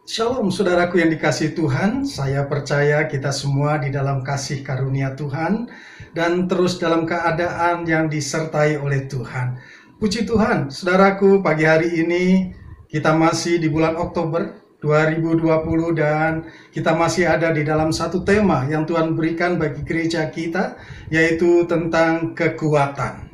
Shalom saudaraku yang dikasihi Tuhan, saya percaya kita semua di dalam kasih karunia Tuhan dan terus dalam keadaan yang disertai oleh Tuhan. Puji Tuhan, saudaraku, pagi hari ini kita masih di bulan Oktober 2020 dan kita masih ada di dalam satu tema yang Tuhan berikan bagi gereja kita, yaitu tentang kekuatan.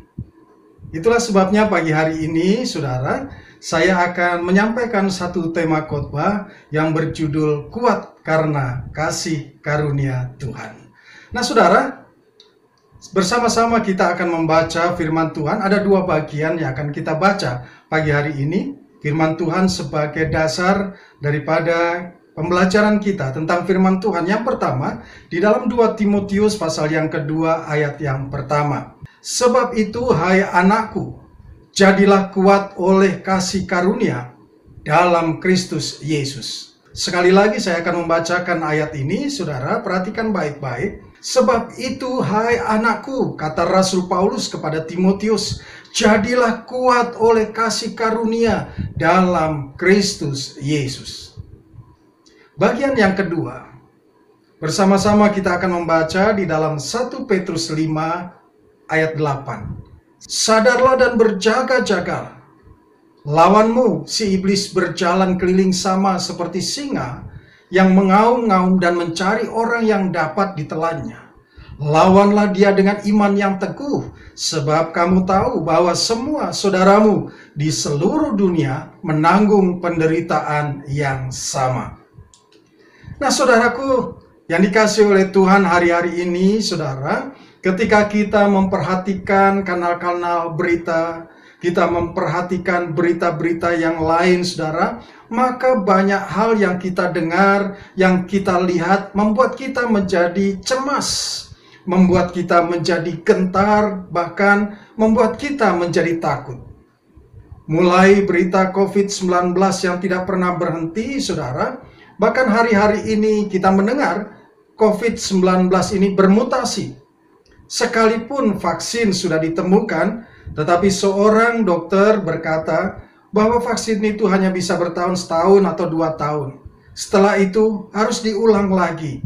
Itulah sebabnya pagi hari ini, saudara, saya akan menyampaikan satu tema khotbah yang berjudul Kuat Karena Kasih Karunia Tuhan. Nah, saudara, bersama-sama kita akan membaca firman Tuhan. Ada dua bagian yang akan kita baca pagi hari ini. Firman Tuhan sebagai dasar daripada pembelajaran kita tentang firman Tuhan. Yang pertama, di dalam 2 Timotius pasal yang kedua ayat yang pertama. Sebab itu, hai anakku, jadilah kuat oleh kasih karunia dalam Kristus Yesus. Sekali lagi saya akan membacakan ayat ini, saudara, perhatikan baik-baik. Sebab itu, hai anakku, kata Rasul Paulus kepada Timotius, jadilah kuat oleh kasih karunia dalam Kristus Yesus. Bagian yang kedua, bersama-sama kita akan membaca di dalam 1 Petrus 5 ayat 8. Sadarlah dan berjaga-jaga. Lawanmu, si iblis, berjalan keliling sama seperti singa yang mengaum-ngaum dan mencari orang yang dapat ditelannya. Lawanlah dia dengan iman yang teguh, sebab kamu tahu bahwa semua saudaramu di seluruh dunia menanggung penderitaan yang sama. Nah, saudaraku yang dikasihi oleh Tuhan, hari-hari ini, saudara, ketika kita memperhatikan kanal-kanal berita, kita memperhatikan berita-berita yang lain, saudara, maka banyak hal yang kita dengar, yang kita lihat, membuat kita menjadi cemas, membuat kita menjadi gentar, bahkan membuat kita menjadi takut. Mulai berita COVID-19 yang tidak pernah berhenti, saudara, bahkan hari-hari ini kita mendengar COVID-19 ini bermutasi. Sekalipun vaksin sudah ditemukan, tetapi seorang dokter berkata bahwa vaksin itu hanya bisa bertahan setahun atau 2 tahun. Setelah itu harus diulang lagi.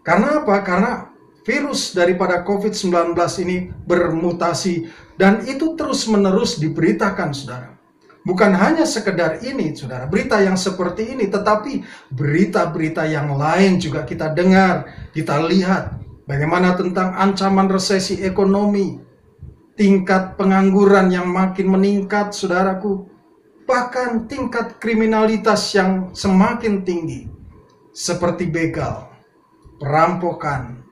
Karena apa? Karena virus daripada COVID-19 ini bermutasi dan itu terus-menerus diberitakan, saudara. Bukan hanya sekedar ini, saudara, berita yang seperti ini, tetapi berita-berita yang lain juga kita dengar, kita lihat. Bagaimana tentang ancaman resesi ekonomi, tingkat pengangguran yang makin meningkat, saudaraku, bahkan tingkat kriminalitas yang semakin tinggi, seperti begal, perampokan,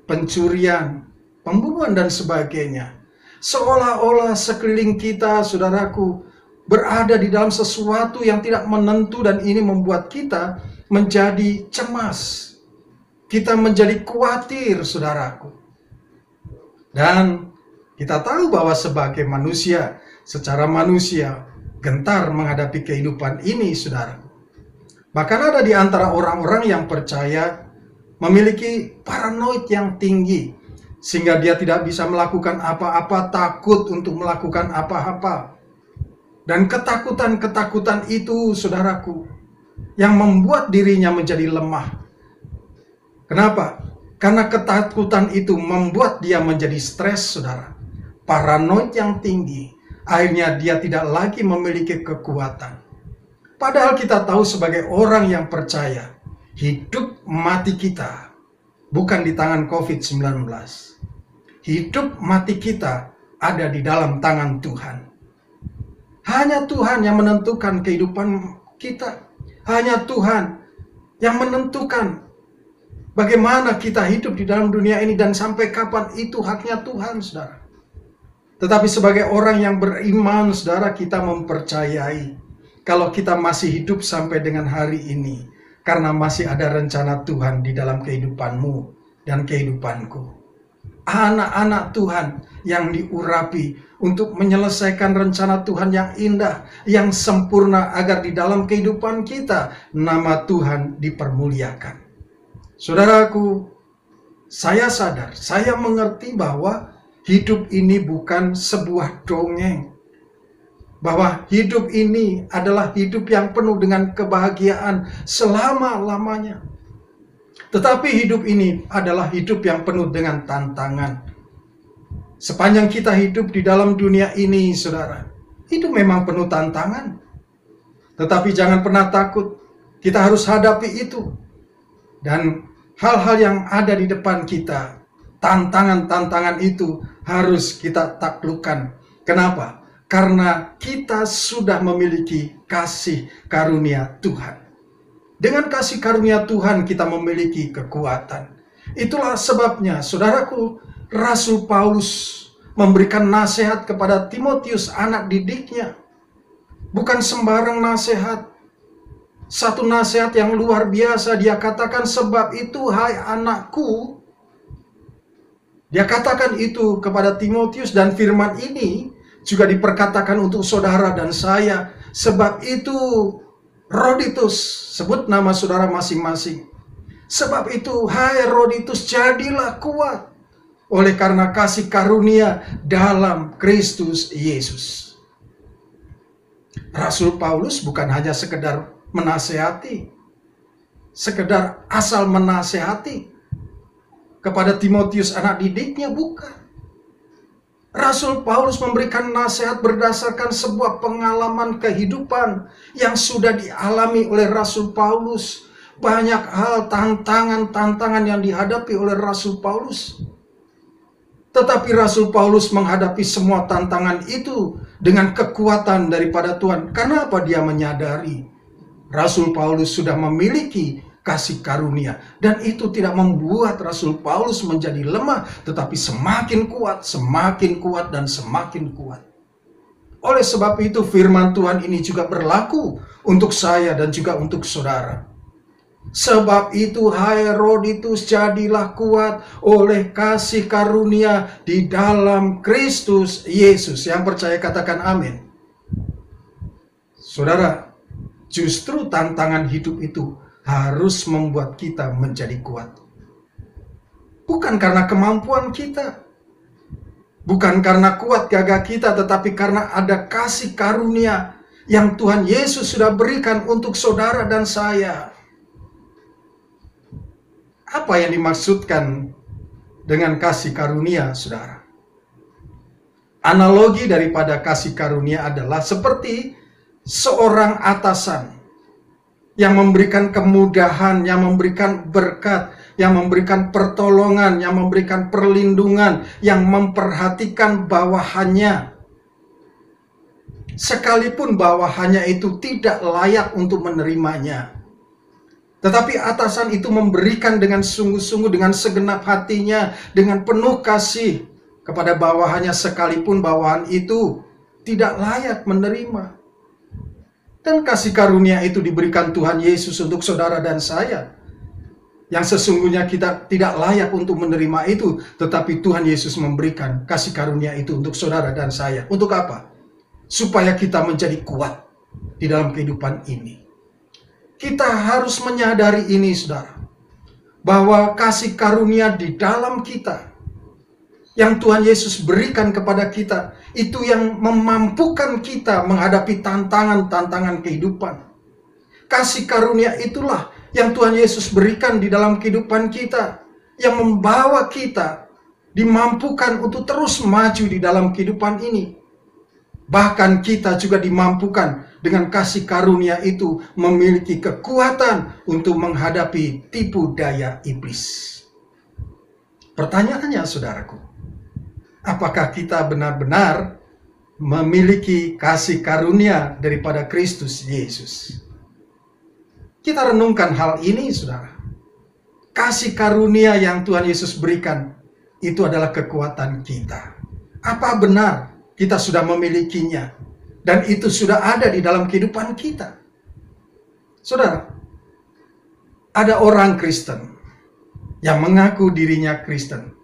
pencurian, pembunuhan, dan sebagainya. Seolah-olah sekeliling kita, saudaraku, berada di dalam sesuatu yang tidak menentu dan ini membuat kita menjadi cemas. Kita menjadi khawatir, saudaraku. Dan kita tahu bahwa sebagai manusia, secara manusia, gentar menghadapi kehidupan ini, saudara. Bahkan ada di antara orang-orang yang percaya memiliki paranoid yang tinggi, sehingga dia tidak bisa melakukan apa-apa, takut untuk melakukan apa-apa. Dan ketakutan-ketakutan itu, saudaraku, yang membuat dirinya menjadi lemah. Kenapa? Karena ketakutan itu membuat dia menjadi stres, saudara. Paranoid yang tinggi. Akhirnya dia tidak lagi memiliki kekuatan. Padahal kita tahu sebagai orang yang percaya, hidup mati kita bukan di tangan COVID-19. Hidup mati kita ada di dalam tangan Tuhan. Hanya Tuhan yang menentukan kehidupan kita. Hanya Tuhan yang menentukan bagaimana kita hidup di dalam dunia ini dan sampai kapan, itu haknya Tuhan, saudara. Tetapi sebagai orang yang beriman, saudara, kita mempercayai kalau kita masih hidup sampai dengan hari ini, karena masih ada rencana Tuhan di dalam kehidupanmu dan kehidupanku. Anak-anak Tuhan yang diurapi untuk menyelesaikan rencana Tuhan yang indah, yang sempurna, agar di dalam kehidupan kita nama Tuhan dipermuliakan. Saudaraku, saya sadar, saya mengerti bahwa hidup ini bukan sebuah dongeng. bahwa hidup ini adalah hidup yang penuh dengan kebahagiaan selama-lamanya. Tetapi hidup ini adalah hidup yang penuh dengan tantangan. Sepanjang kita hidup di dalam dunia ini, saudara, hidup memang penuh tantangan. Tetapi jangan pernah takut, kita harus hadapi itu. Dan hal-hal yang ada di depan kita, tantangan-tantangan itu harus kita taklukkan. Kenapa? Karena kita sudah memiliki kasih karunia Tuhan. Dengan kasih karunia Tuhan kita memiliki kekuatan. Itulah sebabnya, saudaraku, Rasul Paulus memberikan nasihat kepada Timotius, anak didiknya. Bukan sembarang nasihat. Satu nasihat yang luar biasa. Dia katakan, sebab itu hai anakku. Dia katakan itu kepada Timotius, dan firman ini juga diperkatakan untuk saudara dan saya. Sebab itu Roditus, sebut nama saudara masing-masing. Sebab itu hai Roditus, jadilah kuat oleh karena kasih karunia dalam Kristus Yesus. Rasul Paulus bukan hanya sekedar menasehati, sekedar asal menasehati kepada Timotius anak didiknya, bukan. Rasul Paulus memberikan nasihat berdasarkan sebuah pengalaman kehidupan yang sudah dialami oleh Rasul Paulus. Banyak hal, tantangan-tantangan yang dihadapi oleh Rasul Paulus. Tetapi Rasul Paulus menghadapi semua tantangan itu dengan kekuatan daripada Tuhan. Karena apa? Dia menyadari Rasul Paulus sudah memiliki kasih karunia. Dan itu tidak membuat Rasul Paulus menjadi lemah, tetapi semakin kuat, dan semakin kuat. Oleh sebab itu firman Tuhan ini juga berlaku untuk saya dan juga untuk saudara. Sebab itu hai Roditus, jadilah kuat oleh kasih karunia di dalam Kristus Yesus. Yang percaya katakan amin. Saudara, justru tantangan hidup itu harus membuat kita menjadi kuat. Bukan karena kemampuan kita, bukan karena kuat gagah kita, tetapi karena ada kasih karunia yang Tuhan Yesus sudah berikan untuk saudara dan saya. Apa yang dimaksudkan dengan kasih karunia, saudara? Analogi daripada kasih karunia adalah seperti seorang atasan yang memberikan kemudahan, yang memberikan berkat, yang memberikan pertolongan, yang memberikan perlindungan, yang memperhatikan bawahannya. Sekalipun bawahannya itu tidak layak untuk menerimanya. Tetapi atasan itu memberikan dengan sungguh-sungguh, dengan segenap hatinya, dengan penuh kasih kepada bawahannya, sekalipun bawahan itu tidak layak menerima. Dan kasih karunia itu diberikan Tuhan Yesus untuk saudara dan saya. Yang sesungguhnya kita tidak layak untuk menerima itu. Tetapi Tuhan Yesus memberikan kasih karunia itu untuk saudara dan saya. Untuk apa? Supaya kita menjadi kuat di dalam kehidupan ini. Kita harus menyadari ini, saudara. Bahwa kasih karunia di dalam kita yang Tuhan Yesus berikan kepada kita, itu yang memampukan kita menghadapi tantangan-tantangan kehidupan. Kasih karunia itulah yang Tuhan Yesus berikan di dalam kehidupan kita, yang membawa kita dimampukan untuk terus maju di dalam kehidupan ini. Bahkan kita juga dimampukan dengan kasih karunia itu memiliki kekuatan untuk menghadapi tipu daya iblis. Pertanyaannya, saudaraku, apakah kita benar-benar memiliki kasih karunia daripada Kristus Yesus? Kita renungkan hal ini, saudara. Kasih karunia yang Tuhan Yesus berikan, itu adalah kekuatan kita. Apa benar kita sudah memilikinya? Dan itu sudah ada di dalam kehidupan kita. Saudara, ada orang Kristen yang mengaku dirinya Kristen.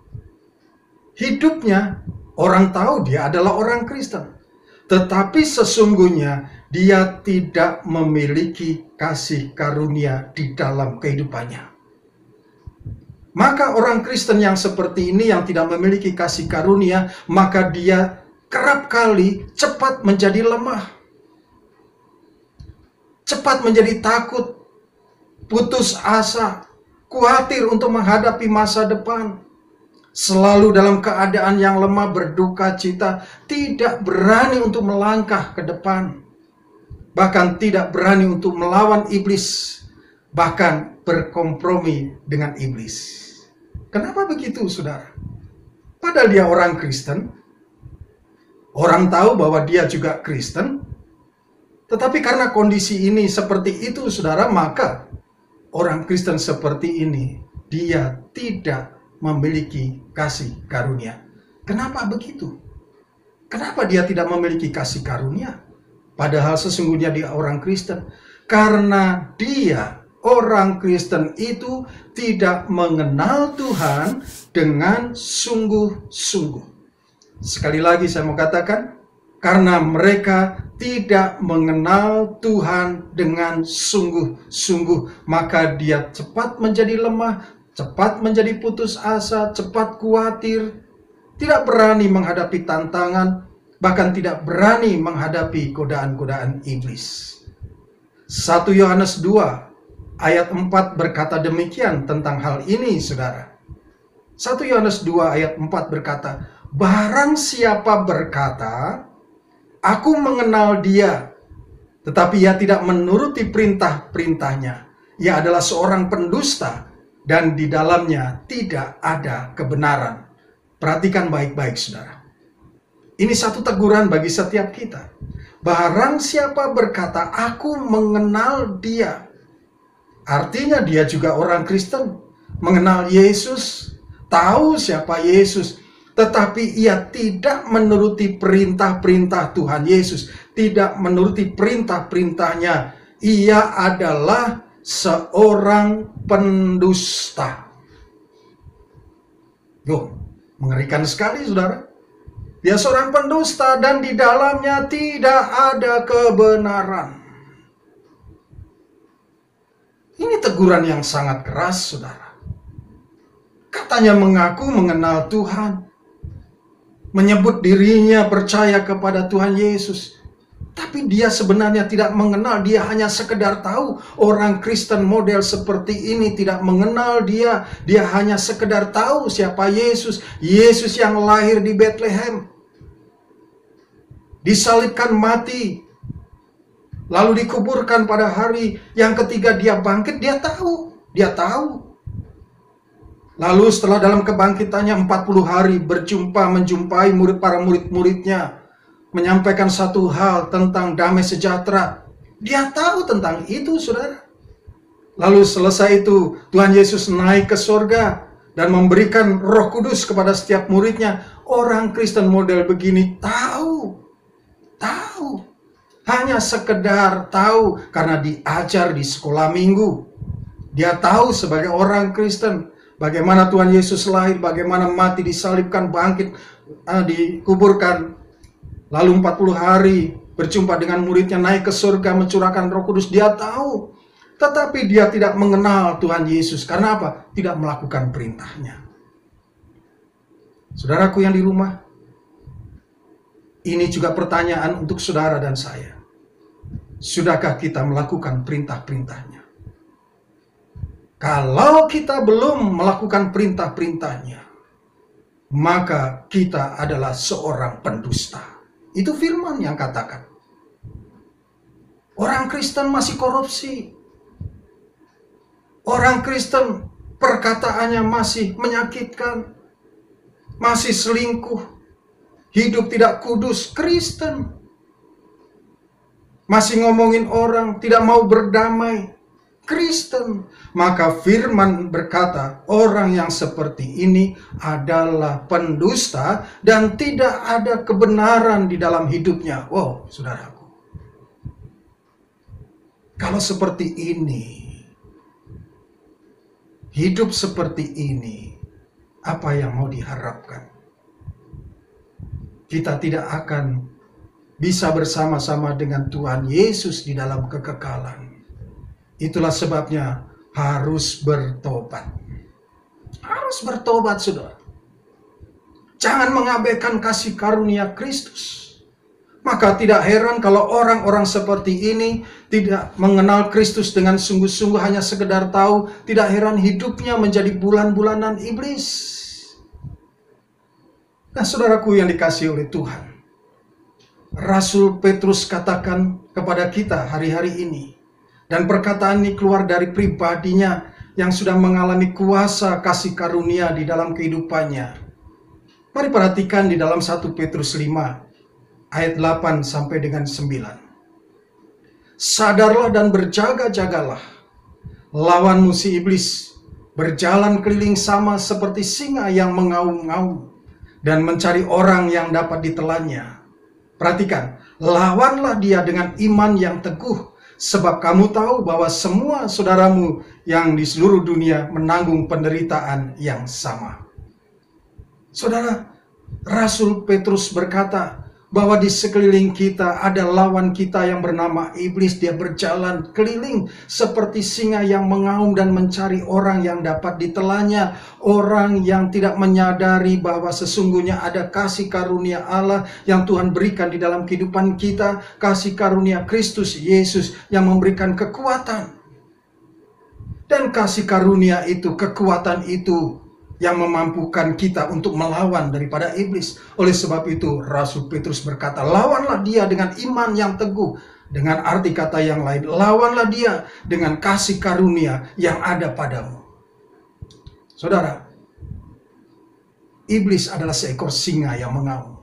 Hidupnya, orang tahu dia adalah orang Kristen. Tetapi sesungguhnya dia tidak memiliki kasih karunia di dalam kehidupannya. Maka orang Kristen yang seperti ini, yang tidak memiliki kasih karunia, maka dia kerap kali cepat menjadi lemah, cepat menjadi takut, putus asa, khawatir untuk menghadapi masa depan, selalu dalam keadaan yang lemah, berduka cita, tidak berani untuk melangkah ke depan, bahkan tidak berani untuk melawan iblis, bahkan berkompromi dengan iblis. Kenapa begitu, saudara? Padahal dia orang Kristen, orang tahu bahwa dia juga Kristen, tetapi karena kondisi ini seperti itu, saudara, maka orang Kristen seperti ini, dia tidak memiliki kasih karunia. Kenapa begitu? Kenapa dia tidak memiliki kasih karunia? Padahal sesungguhnya dia orang Kristen. Karena dia, orang Kristen itu, tidak mengenal Tuhan dengan sungguh-sungguh. Sekali lagi saya mau katakan, karena mereka tidak mengenal Tuhan dengan sungguh-sungguh, maka dia cepat menjadi lemah, cepat menjadi putus asa, cepat khawatir, tidak berani menghadapi tantangan, bahkan tidak berani menghadapi godaan-godaan iblis. 1 Yohanes 2 ayat 4 berkata demikian tentang hal ini, saudara. 1 Yohanes 2 ayat 4 berkata, barang siapa berkata, aku mengenal dia, tetapi ia tidak menuruti perintah-perintahnya, ia adalah seorang pendusta, dan di dalamnya tidak ada kebenaran. Perhatikan baik-baik, saudara. Ini satu teguran bagi setiap kita. Barang siapa berkata, aku mengenal dia, artinya dia juga orang Kristen, mengenal Yesus, tahu siapa Yesus, tetapi ia tidak menuruti perintah-perintah Tuhan Yesus, tidak menuruti perintah-perintahnya. Ia adalah seorang pendusta. Mengerikan sekali, saudara. Dia seorang pendusta dan di dalamnya tidak ada kebenaran. Ini teguran yang sangat keras, saudara. Katanya mengaku mengenal Tuhan, menyebut dirinya percaya kepada Tuhan Yesus, tapi dia sebenarnya tidak mengenal. Dia hanya sekedar tahu orang Kristen model seperti ini tidak mengenal dia. Dia hanya sekedar tahu siapa Yesus. Yesus yang lahir di Bethlehem, disalibkan mati, lalu dikuburkan pada hari yang ketiga dia bangkit. Dia tahu. Lalu setelah dalam kebangkitannya 40 hari menjumpai para murid-muridnya, menyampaikan satu hal tentang damai sejahtera. Dia tahu tentang itu, saudara. Lalu selesai itu, Tuhan Yesus naik ke surga dan memberikan Roh Kudus kepada setiap muridnya. Orang Kristen model begini tahu. Hanya sekedar tahu karena diajar di sekolah minggu. Dia tahu sebagai orang Kristen bagaimana Tuhan Yesus lahir, bagaimana mati, disalibkan, bangkit, dikuburkan. Lalu 40 hari berjumpa dengan muridnya, naik ke surga, mencurahkan Roh Kudus. Dia tahu. Tetapi dia tidak mengenal Tuhan Yesus. Karena apa? Tidak melakukan perintahnya. Saudaraku yang di rumah, ini juga pertanyaan untuk saudara dan saya. Sudahkah kita melakukan perintah-perintahnya? Kalau kita belum melakukan perintah-perintahnya, maka kita adalah seorang pendusta. Itu firman yang katakan. Orang Kristen masih korupsi. Orang Kristen perkataannya masih menyakitkan, masih selingkuh, hidup tidak kudus. Kristen masih ngomongin orang, tidak mau berdamai. Kristen. Maka firman berkata, orang yang seperti ini adalah pendusta dan tidak ada kebenaran di dalam hidupnya. Wow, saudaraku. Kalau seperti ini, hidup seperti ini, apa yang mau diharapkan? Kita tidak akan bisa bersama-sama dengan Tuhan Yesus di dalam kekekalan. Itulah sebabnya harus bertobat. Harus bertobat, saudara. Jangan mengabaikan kasih karunia Kristus. Maka tidak heran kalau orang-orang seperti ini tidak mengenal Kristus dengan sungguh-sungguh, hanya sekedar tahu. Tidak heran hidupnya menjadi bulan-bulanan iblis. Nah, saudaraku yang dikasihi oleh Tuhan, Rasul Petrus katakan kepada kita hari-hari ini, dan perkataan ini keluar dari pribadinya yang sudah mengalami kuasa kasih karunia di dalam kehidupannya. Mari perhatikan di dalam 1 Petrus 5 ayat 8 sampai dengan 9. Sadarlah dan berjaga-jagalah. Lawanmu si iblis berjalan keliling sama seperti singa yang mengaum-ngaum dan mencari orang yang dapat ditelannya. Perhatikan, lawanlah dia dengan iman yang teguh, sebab kamu tahu bahwa semua saudaramu yang di seluruh dunia menanggung penderitaan yang sama. Saudara, Rasul Petrus berkata bahwa di sekeliling kita ada lawan kita yang bernama iblis. Dia berjalan keliling seperti singa yang mengaum dan mencari orang yang dapat ditelannya. Orang yang tidak menyadari bahwa sesungguhnya ada kasih karunia Allah yang Tuhan berikan di dalam kehidupan kita. Kasih karunia Kristus Yesus yang memberikan kekuatan. Dan kasih karunia itu, kekuatan itu yang memampukan kita untuk melawan daripada iblis. Oleh sebab itu Rasul Petrus berkata, lawanlah dia dengan iman yang teguh. Dengan arti kata yang lain, lawanlah dia dengan kasih karunia yang ada padamu. Saudara, iblis adalah seekor singa yang mengaum.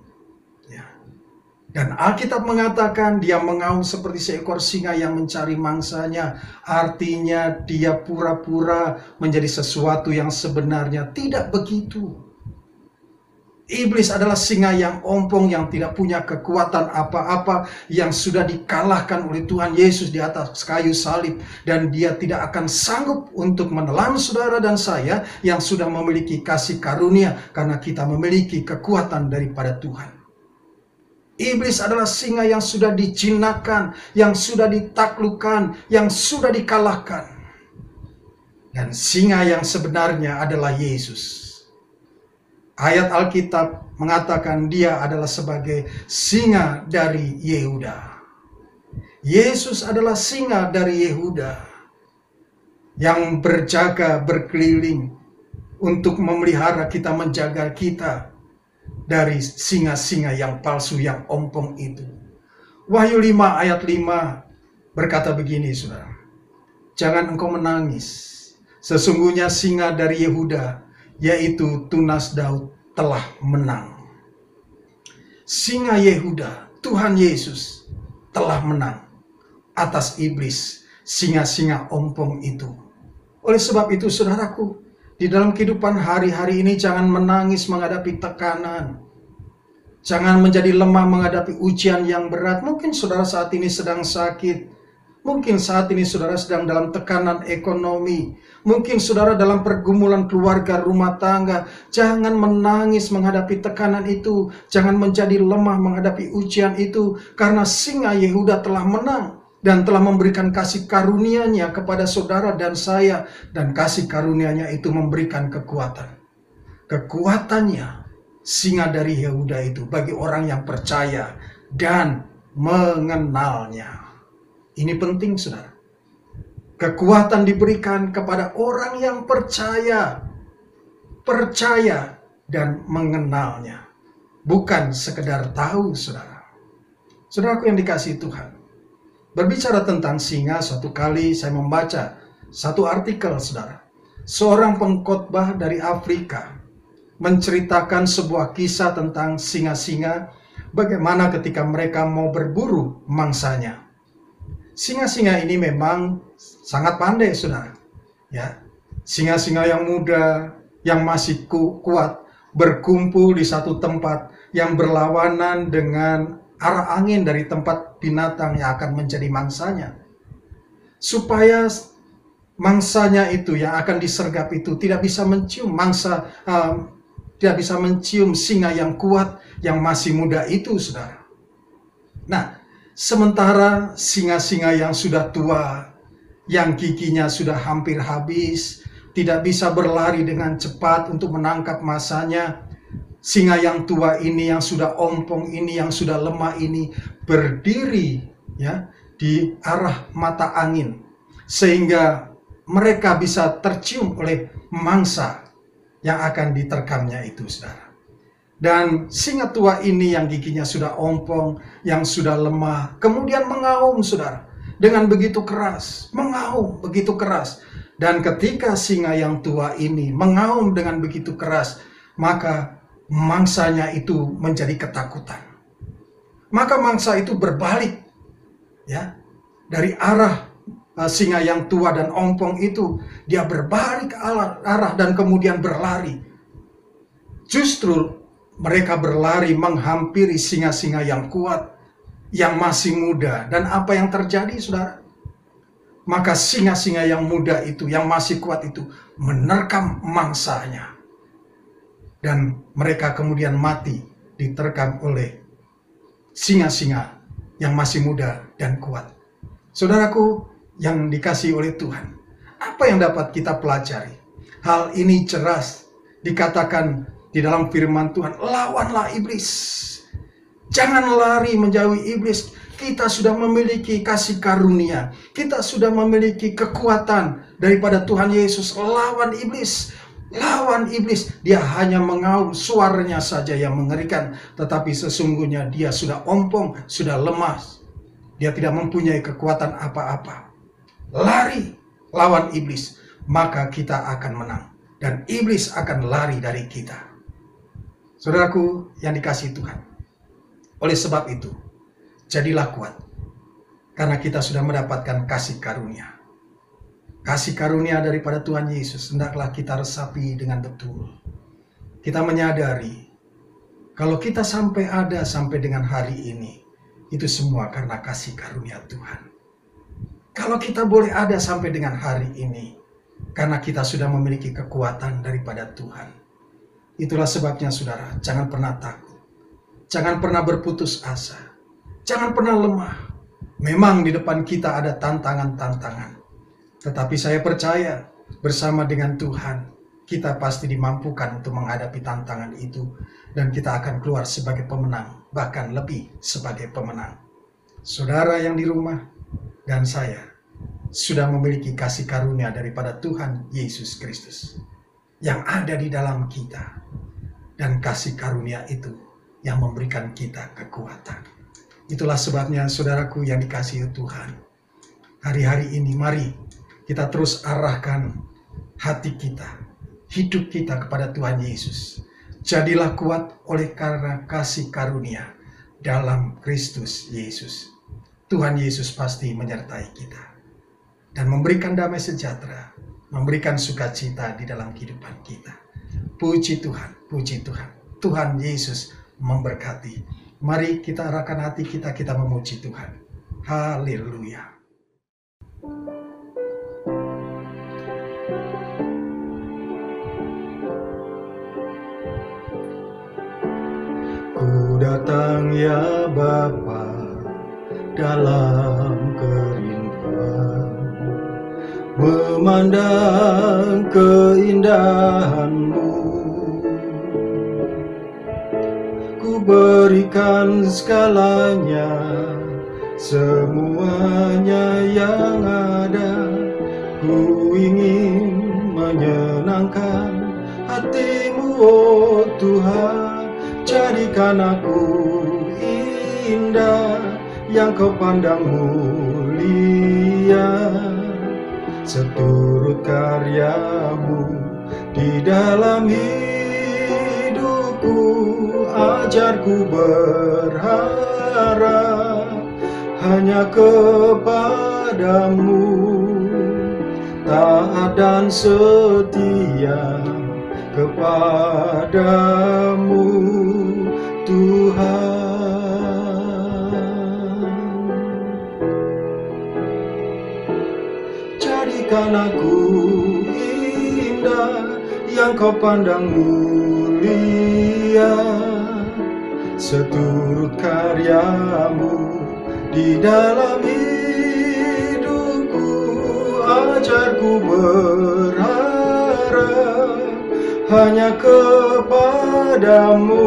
Dan Alkitab mengatakan dia mengaum seperti seekor singa yang mencari mangsanya. Artinya dia pura-pura menjadi sesuatu yang sebenarnya tidak begitu. Iblis adalah singa yang ompong, yang tidak punya kekuatan apa-apa, yang sudah dikalahkan oleh Tuhan Yesus di atas kayu salib. Dan dia tidak akan sanggup untuk menelan saudara dan saya yang sudah memiliki kasih karunia, karena kita memiliki kekuatan daripada Tuhan. Iblis adalah singa yang sudah dijinakkan, yang sudah ditaklukkan, yang sudah dikalahkan. Dan singa yang sebenarnya adalah Yesus. Ayat Alkitab mengatakan dia adalah sebagai singa dari Yehuda. Yesus adalah singa dari Yehuda yang berjaga berkeliling untuk memelihara kita, menjaga kita dari singa-singa yang palsu, yang ompong itu. Wahyu 5 ayat 5 berkata begini, saudara. Jangan engkau menangis. Sesungguhnya singa dari Yehuda, yaitu tunas Daud, telah menang. Singa Yehuda, Tuhan Yesus, telah menang atas iblis, singa-singa ompong itu. Oleh sebab itu, saudaraku, di dalam kehidupan hari-hari ini jangan menangis menghadapi tekanan. Jangan menjadi lemah menghadapi ujian yang berat. Mungkin saudara saat ini sedang sakit. Mungkin saat ini saudara sedang dalam tekanan ekonomi. Mungkin saudara dalam pergumulan keluarga, rumah tangga. Jangan menangis menghadapi tekanan itu. Jangan menjadi lemah menghadapi ujian itu. Karena singa Yehuda telah menang dan telah memberikan kasih karunia-Nya kepada saudara dan saya. Dan kasih karunia-Nya itu memberikan kekuatan. Kekuatannya, singa dari Yehuda itu, bagi orang yang percaya dan mengenalnya. Ini penting, saudara. Kekuatan diberikan kepada orang yang percaya dan mengenalnya. Bukan sekedar tahu, saudara. Saudaraku yang dikasihi Tuhan. Berbicara tentang singa, suatu kali saya membaca satu artikel, saudara. Seorang pengkhotbah dari Afrika menceritakan sebuah kisah tentang singa-singa, bagaimana ketika mereka mau berburu mangsanya. Singa-singa ini memang sangat pandai, saudara. Ya, singa-singa yang muda, yang masih kuat, berkumpul di satu tempat yang berlawanan dengan arah angin dari tempat binatang yang akan menjadi mangsanya. Supaya mangsanya itu yang akan disergap itu tidak bisa mencium tidak bisa mencium singa yang kuat, yang masih muda itu, saudara. Nah, sementara singa-singa yang sudah tua, yang giginya sudah hampir habis, tidak bisa berlari dengan cepat untuk menangkap masanya, singa yang tua ini, yang sudah ompong ini, yang sudah lemah ini berdiri ya di arah mata angin, sehingga mereka bisa tercium oleh mangsa yang akan diterkamnya itu, saudara. Dan singa tua ini yang giginya sudah ompong, yang sudah lemah, kemudian mengaum, saudara, dengan begitu keras, mengaum begitu keras. Dan ketika singa yang tua ini mengaum dengan begitu keras, maka mangsanya itu menjadi ketakutan. Maka mangsa itu berbalik ya dari arah singa yang tua dan ompong itu, dia berbalik arah dan kemudian berlari. Justru mereka berlari menghampiri singa-singa yang kuat, yang masih muda. Dan apa yang terjadi, saudara? Maka singa-singa yang muda itu, yang masih kuat itu, menerkam mangsanya. Dan mereka kemudian mati, diterkam oleh singa-singa yang masih muda dan kuat. Saudaraku yang dikasihi oleh Tuhan, apa yang dapat kita pelajari? Hal ini jelas dikatakan di dalam firman Tuhan, lawanlah iblis. Jangan lari menjauhi iblis. Kita sudah memiliki kasih karunia. Kita sudah memiliki kekuatan daripada Tuhan Yesus. Lawan iblis. Lawan iblis. Dia hanya mengaum, suaranya saja yang mengerikan. Tetapi sesungguhnya dia sudah ompong, sudah lemah. Dia tidak mempunyai kekuatan apa-apa. Lari lawan iblis, maka kita akan menang. Dan iblis akan lari dari kita. Saudaraku yang dikasihi Tuhan, oleh sebab itu, jadilah kuat, karena kita sudah mendapatkan kasih karunia. Kasih karunia daripada Tuhan Yesus, hendaklah kita resapi dengan betul. Kita menyadari, kalau kita sampai dengan hari ini, itu semua karena kasih karunia Tuhan. Kalau kita boleh ada sampai dengan hari ini, karena kita sudah memiliki kekuatan daripada Tuhan. Itulah sebabnya, saudara, jangan pernah takut. Jangan pernah berputus asa. Jangan pernah lemah. Memang di depan kita ada tantangan-tantangan. Tetapi saya percaya bersama dengan Tuhan, kita pasti dimampukan untuk menghadapi tantangan itu. Dan kita akan keluar sebagai pemenang, bahkan lebih sebagai pemenang. Saudara yang di rumah dan saya sudah memiliki kasih karunia daripada Tuhan Yesus Kristus yang ada di dalam kita. Dan kasih karunia itu yang memberikan kita kekuatan. Itulah sebabnya, saudaraku yang dikasihi Tuhan, hari-hari ini mari kita terus arahkan hati kita, hidup kita kepada Tuhan Yesus. Jadilah kuat oleh karena kasih karunia dalam Kristus Yesus. Tuhan Yesus pasti menyertai kita dan memberikan damai sejahtera, memberikan sukacita di dalam kehidupan kita. Puji Tuhan, puji Tuhan. Tuhan Yesus memberkati. Mari kita arahkan hati kita, kita memuji Tuhan. Haleluya. Ku datang ya Bapa dalam kerinduan, memandang keindahan-Mu. Ku berikan segalanya, semuanya yang ada. Ku ingin menyenangkan hati-Mu, oh Tuhan. Jadikan aku indah, yang Kau pandang mulia. Seturut karya-Mu di dalam hidupku, ajarku berharap hanya kepada-Mu, taat dan setia kepada-Mu, Tuhan. Jadikan aku indah, yang Kau pandang mulia. Seturut karya-Mu di dalam hidupku, ajarku berharap hanya kepada-Mu, kepadamu,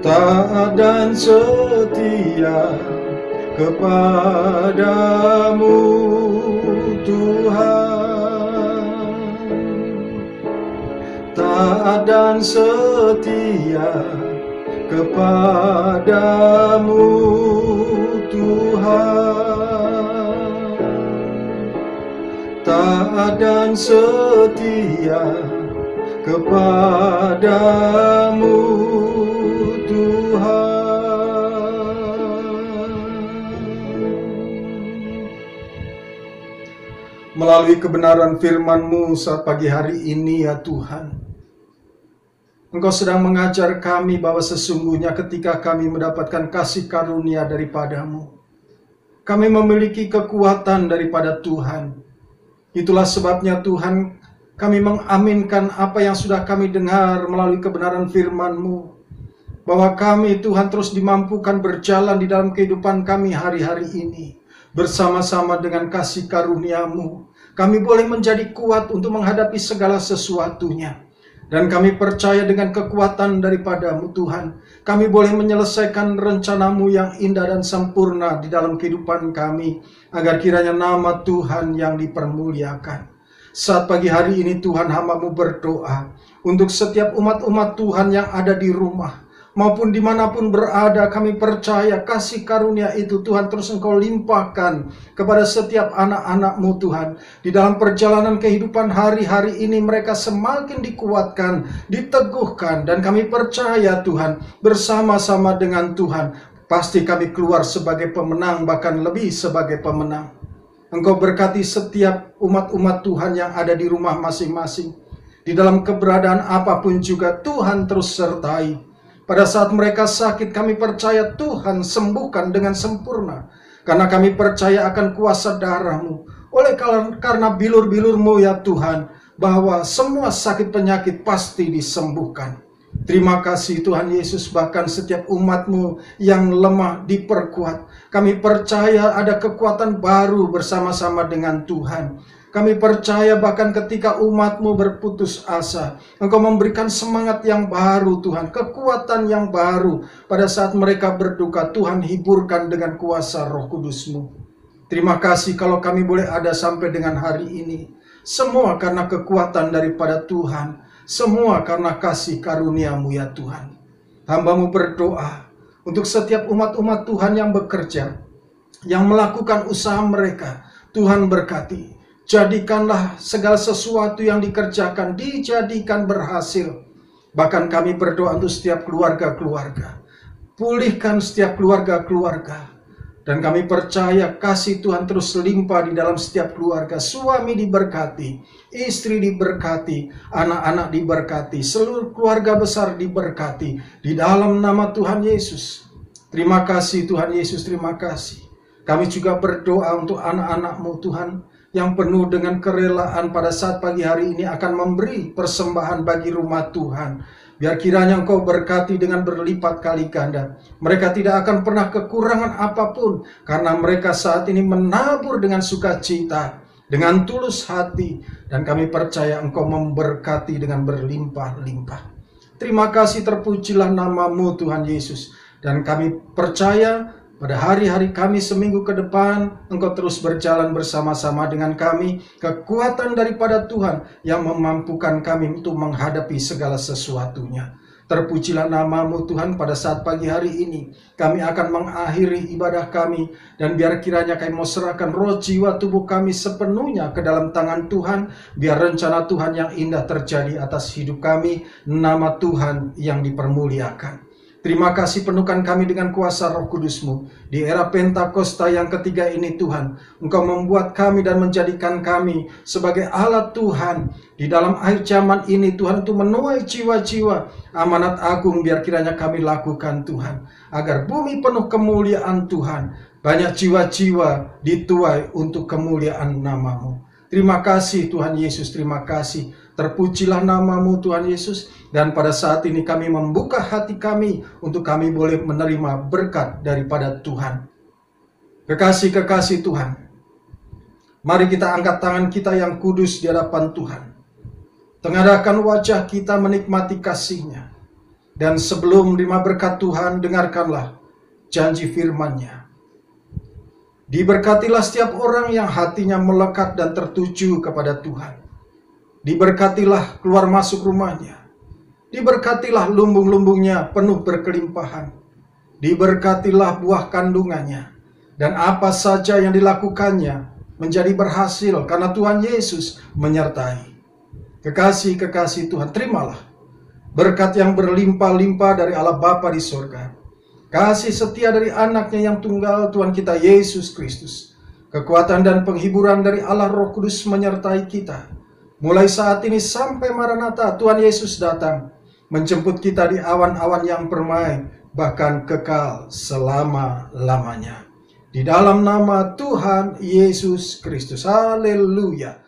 taat dan setia kepadamu Tuhan, taat dan setia kepadamu Tuhan, taat dan setia kepadamu Tuhan. Melalui kebenaran firman-Mu saat pagi hari ini ya Tuhan, Engkau sedang mengajar kami bahwa sesungguhnya ketika kami mendapatkan kasih karunia daripada-Mu, kami memiliki kekuatan daripada Tuhan. Itulah sebabnya Tuhan, kami mengaminkan apa yang sudah kami dengar melalui kebenaran firman-Mu, bahwa kami Tuhan terus dimampukan berjalan di dalam kehidupan kami hari-hari ini. Bersama-sama dengan kasih karunia-Mu, kami boleh menjadi kuat untuk menghadapi segala sesuatunya. Dan kami percaya dengan kekuatan daripada-Mu Tuhan, kami boleh menyelesaikan rencana-Mu yang indah dan sempurna di dalam kehidupan kami, agar kiranya nama Tuhan yang dipermuliakan. Saat pagi hari ini Tuhan, hamba-Mu berdoa untuk setiap umat-umat Tuhan yang ada di rumah maupun dimanapun berada. Kami percaya kasih karunia itu Tuhan terus Engkau limpahkan kepada setiap anak-anak-Mu Tuhan. Di dalam perjalanan kehidupan hari-hari ini mereka semakin dikuatkan, diteguhkan, dan kami percaya Tuhan, bersama-sama dengan Tuhan pasti kami keluar sebagai pemenang, bahkan lebih sebagai pemenang. Engkau berkati setiap umat-umat Tuhan yang ada di rumah masing-masing. Di dalam keberadaan apapun juga Tuhan terus sertai. Pada saat mereka sakit, kami percaya Tuhan sembuhkan dengan sempurna. Karena kami percaya akan kuasa darah-Mu. Oleh karena bilur-bilur-Mu ya Tuhan, bahwa semua sakit penyakit pasti disembuhkan. Terima kasih Tuhan Yesus, bahkan setiap umat-Mu yang lemah diperkuat. Kami percaya ada kekuatan baru bersama-sama dengan Tuhan. Kami percaya bahkan ketika umat-Mu berputus asa, Engkau memberikan semangat yang baru Tuhan, kekuatan yang baru. Pada saat mereka berduka, Tuhan hiburkan dengan kuasa Roh Kudus-Mu. Terima kasih kalau kami boleh ada sampai dengan hari ini. Semua karena kekuatan daripada Tuhan, semua karena kasih karunia-Mu ya Tuhan. Hamba-Mu berdoa untuk setiap umat-umat Tuhan yang bekerja, yang melakukan usaha mereka. Tuhan berkati. Jadikanlah segala sesuatu yang dikerjakan, dijadikan berhasil. Bahkan kami berdoa untuk setiap keluarga-keluarga. Pulihkan setiap keluarga-keluarga. Dan kami percaya kasih Tuhan terus limpah di dalam setiap keluarga. Suami diberkati, istri diberkati, anak-anak diberkati, seluruh keluarga besar diberkati. Di dalam nama Tuhan Yesus. Terima kasih Tuhan Yesus, terima kasih. Kami juga berdoa untuk anak-anak-Mu Tuhan, yang penuh dengan kerelaan pada saat pagi hari ini akan memberi persembahan bagi rumah Tuhan. Biar kiranya Engkau berkati dengan berlipat kali ganda. Mereka tidak akan pernah kekurangan apapun, karena mereka saat ini menabur dengan sukacita, dengan tulus hati. Dan kami percaya Engkau memberkati dengan berlimpah-limpah. Terima kasih, terpujilah nama-Mu Tuhan Yesus. Dan kami percaya pada hari-hari kami seminggu ke depan, Engkau terus berjalan bersama-sama dengan kami. Kekuatan daripada Tuhan yang memampukan kami untuk menghadapi segala sesuatunya. Terpujilah nama-Mu Tuhan. Pada saat pagi hari ini kami akan mengakhiri ibadah kami. Dan biar kiranya kami mau serahkan roh, jiwa, tubuh kami sepenuhnya ke dalam tangan Tuhan. Biar rencana Tuhan yang indah terjadi atas hidup kami. Nama Tuhan yang dipermuliakan. Terima kasih, penuhkan kami dengan kuasa Roh Kudus-Mu. Di era Pentakosta yang ketiga ini Tuhan, Engkau membuat kami dan menjadikan kami sebagai alat Tuhan. Di dalam akhir zaman ini Tuhan, untuk menuai jiwa-jiwa. Amanat agung biar kiranya kami lakukan Tuhan. Agar bumi penuh kemuliaan Tuhan. Banyak jiwa-jiwa dituai untuk kemuliaan nama-Mu. Terima kasih Tuhan Yesus, terima kasih. Terpujilah nama-Mu Tuhan Yesus. Dan pada saat ini kami membuka hati kami untuk kami boleh menerima berkat daripada Tuhan. Kekasih-kekasih Tuhan, mari kita angkat tangan kita yang kudus di hadapan Tuhan. Tengadahkan wajah kita menikmati kasih-Nya. Dan sebelum terima berkat Tuhan, dengarkanlah janji firman-Nya. Diberkatilah setiap orang yang hatinya melekat dan tertuju kepada Tuhan. Diberkatilah keluar masuk rumahnya. Diberkatilah lumbung-lumbungnya penuh berkelimpahan. Diberkatilah buah kandungannya. Dan apa saja yang dilakukannya menjadi berhasil karena Tuhan Yesus menyertai. Kekasih-kekasih Tuhan, terimalah berkat yang berlimpah-limpah dari Allah Bapa di sorga. Kasih setia dari anaknya yang tunggal, Tuhan kita Yesus Kristus. Kekuatan dan penghiburan dari Allah Roh Kudus menyertai kita. Mulai saat ini sampai Maranatha, Tuhan Yesus datang menjemput kita di awan-awan yang permai, bahkan kekal selama-lamanya. Di dalam nama Tuhan Yesus Kristus. Haleluya.